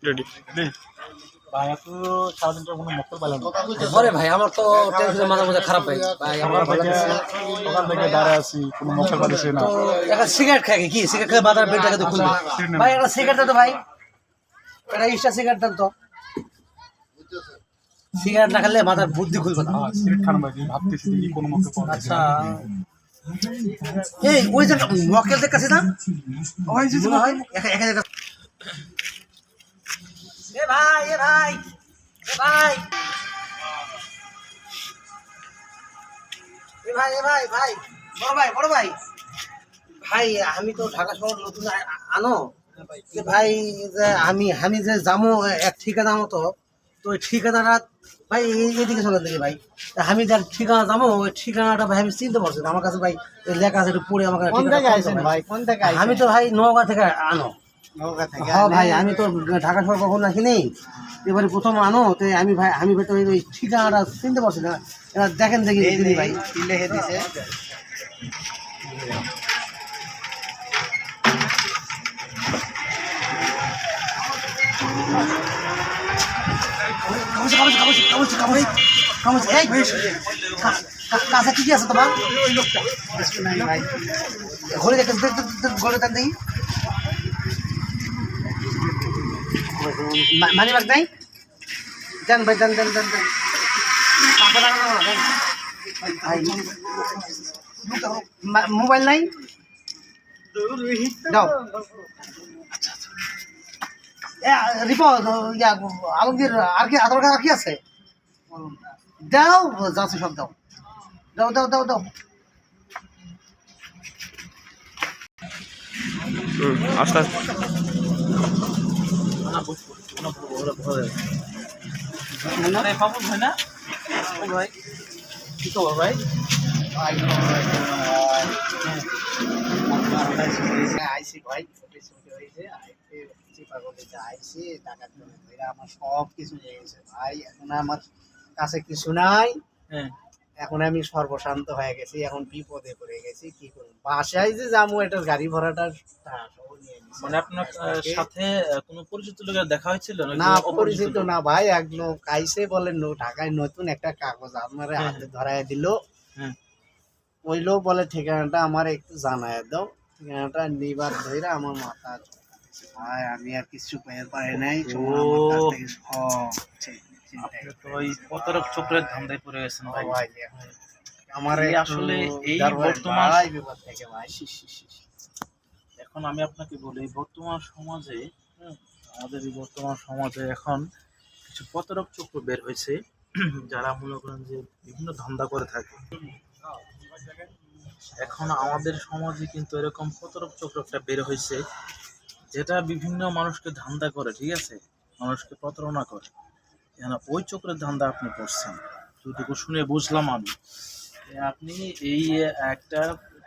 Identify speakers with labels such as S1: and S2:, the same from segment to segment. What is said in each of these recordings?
S1: Ready
S2: ভাই এত সারাদিনটা কোনো মক্কেল পাইলাম না।
S3: ঘরে ভাই আমার তো টেনশনে মাথা মাথা খারাপ ভাই ভাই আমার ভালো লাগছে
S2: সকাল থেকে দাঁড়ায় আছি, কোনো মক্কেল পাইতেছি না।
S3: তো একটা সিগারেট খাই কি সিগারেট খেয়ে বাজার পেটটাকে তো খুলবে ভাই একটা সিগারেট দাও তো ভাই একটা ইস্টা সিগারেট দেন তো সিগারেট না খেলে মাথার বুদ্ধি খুলবে না
S2: সিগারেট খান ভাই, ভাবতেছি দেখি কোনো মক্কেল পাওয়া যায়।
S3: আচ্ছা এই ওই যে মক্কেলদের কাছে না ওই যে মনে হয় এখানে এ ভাই এ ভাই এ ভাই এ ভাই এ ভাই ভাই বড় ভাই ভাই আমি তো ঢাকা শহর নতুন আনো যে ভাই যে আমি যে যাবো এক ঠিকানা মতো তো ওই ঠিকানাটা ভাই এইদিকে চলে দেখি ভাই আমি যার ঠিকানা যাবো ওই ঠিকানাটা ভাই আমি চিনতে পারছি না আমার কাছে ভাই লেখা আছে একটু পড়ে আমার আমি তো ভাই নওগাঁ থেকে আনো হ্যাঁ ভাই আমি তো ঢাকা শহর কখনো রাখিনি এবারে প্রথম আনো তো আমি তো ওই ঠিকানাটা চিনতে পারছি না এবার দেখেন দেখি ভাই লিখে দিছে কাছে কি আছে তোমার ঘরে ঘরে দেন দেখি মানি ব্যাগ নাই দেন ভাই দেন দেন দেন দেন মোবাইল নাই দাও আলমগীর আর কি আধার কার্ড আর কি আছে দাও যাচ্ছে সব দাও দাও দাও দাও দাও
S1: আস্তে
S3: কি খবর ভাই আইসি ভাই আমার সব কিছু নিয়ে গেছে ভাই এখন আমার কাছে কিছু নাই এখন আমি সর্বশান্ত হয়ে গেছি এখন বিপদে পড়ে গেছি কি করবো বাসায় যে যাবো এটার গাড়ি ভাড়াটা
S4: মানে আপনার সাথে কোনো পরিচিত লোকের দেখা হয়েছিল
S3: না অপরিচিত না ভাই এক লোক আইসে বলে ঢাকায় নতুন একটা কাগজ আমার হাতে ধরায় দিল ওই লোক বলে ঠিকানাটা আমার একটু জানায় দাও ঠিকানাটা নিবার ধরে আমার মাথা ভাই আমি আর কিছু পেয়ে পারি নাই
S4: ওই প্রতারক চক্রের ধান্দায় পড়ে গেছেন ভাই
S3: আমার
S4: আসলে এই বর্তমান এখন আমি আপনাকে বলি বর্তমান সমাজে আমাদের এই বর্তমান সমাজে এখন কিছু প্রতারক চক্র বের হয়েছে যারা মনে করেন যে বিভিন্ন ধান্দা করে থাকে এখন আমাদের সমাজে কিন্তু এরকম প্রতারক চক্রটা বের হয়েছে যেটা বিভিন্ন মানুষকে ধান্দা করে ঠিক আছে মানুষকে প্রতারণা করে ওই চক্রের ধান্দা আপনি করছেন যতটুকু শুনে বুঝলাম আমি আপনি এই একটা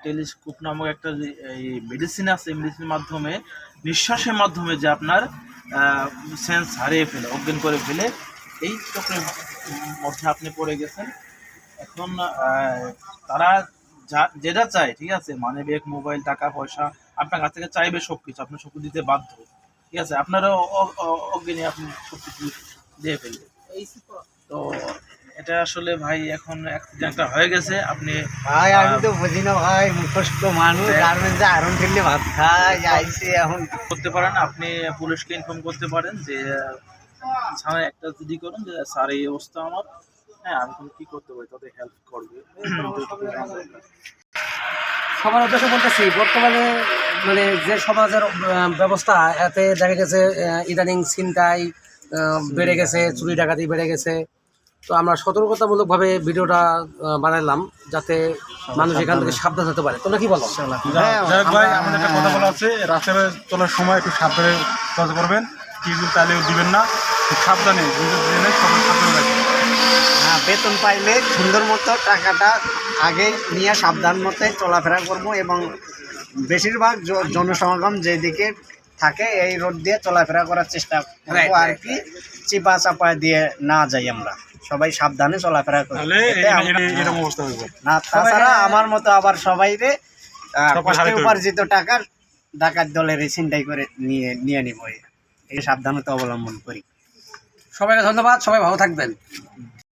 S4: টেলিস্কোপ নামক একটা এই মেডিসিন আছে মেডিসিনের মাধ্যমে নিঃশ্বাসের মাধ্যমে যে আপনার সেন্স হারিয়ে ফেলে অজ্ঞান করে ফেলে এই চক্রের মধ্যে আপনি পড়ে গেছেন এখন তারা যেটা চায় ঠিক আছে মানে ব্যাগ মোবাইল টাকা পয়সা আপনার কাছ থেকে চাইবে সব কিছু আপনি সব দিতে বাধ্য ঠিক আছে আপনারও অজ্ঞানী আপনি সব কিছু দিয়ে ফেলবে তো এটা আসলে ভাই এখন অ্যাক্সিডেন্টটা হয়ে গেছে আপনি
S3: ভাই আমি তো বুঝি না ভাই মুখস্থ মানুষ গার্মেন্টসে আয়রন ফেললে ভাত খাই আইসে এখন
S4: করতে পারেন আপনি পুলিশকে ইনফর্ম করতে পারেন যে থানায় একটা জিডি করুন যে স্যার এই অবস্থা আমার হ্যাঁ আমি এখন কী করতে পারি তাদের হেল্প করবে
S3: সবার উদ্দেশ্যে বলতেছি বর্তমানে মানে যে সমাজের ব্যবস্থা এতে দেখা গেছে ইদানিং ছিনতাই বেড়ে গেছে চুরি ডাকাতি বেড়ে গেছে তো আমরা সতর্কতামূলকভাবে ভিডিওটা বানালাম যাতে মানুষ এখান থেকে সাবধান হতে পারে তোমরা কি বলো
S2: ভাই আমাদের একটা কথা বলা আছে রাস্তায় চলার সময় একটু সাবধানে চলাচল করবেন কিছু চাইলেও দিবেন না সাবধানে জেনে সবাই সাবধানে রাখবেন
S3: হ্যাঁ বেতন পাইলে সুন্দর মতো টাকাটা আগে নিয়ে সাবধান মতো চলাফেরা করবো এবং বেশিরভাগ জনসমাগম যেদিকে থাকে এই রোড দিয়ে চলাফেরা করার চেষ্টা করবো আর কি চিপা চাপা দিয়ে না যাই আমরা সবাই সাবধানে চলাফেরা করি না তাছাড়া আমার মতো আবার সবাই রে উপার্জিত টাকার ডাকাত দলের ছিনতাই করে নিয়ে নিব
S1: এই সাবধানতা অবলম্বন করি।
S3: সবাইকে ধন্যবাদ, সবাই ভালো থাকবেন।